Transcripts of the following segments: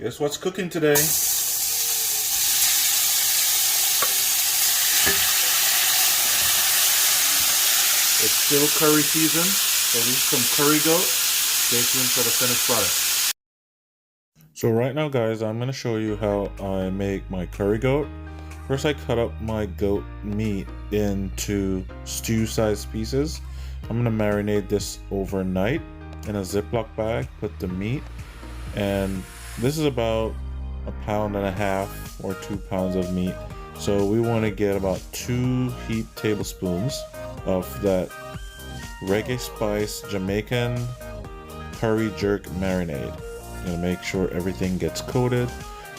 Guess what's cooking today? It's still curry season, so this is some curry goat. Stay tuned for the finished product. So right now, guys, I'm going to show you how I make my curry goat. First, I cut up my goat meat into stew-sized pieces. I'm going to marinate this overnight in a Ziploc bag, put the meat, and this is about 1.5 pounds or 2 pounds of meat. So we want to get about 2 heaped tablespoons of that Reggae spice Jamaican curry jerk marinade. You're gonna make sure everything gets coated,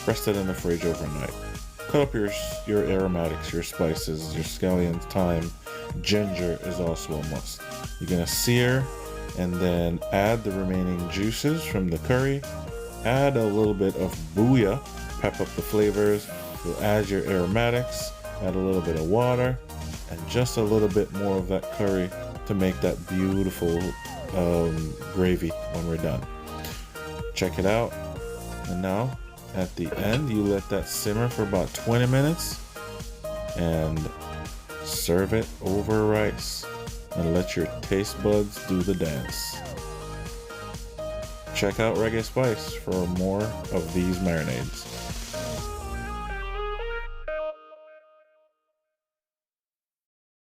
rest it in the fridge overnight. Cut up your aromatics, your spices, your scallions, thyme, ginger is also a must. You're gonna sear and then add the remaining juices from the curry. Add a little bit of bouillon, pep up the flavors. You'll add your aromatics, add a little bit of water, and just a little bit more of that curry to make that beautiful gravy when we're done. Check it out. And now at the end, you let that simmer for about 20 minutes and serve it over rice and let your taste buds do the dance. Check out Reggae Spice for more of these marinades.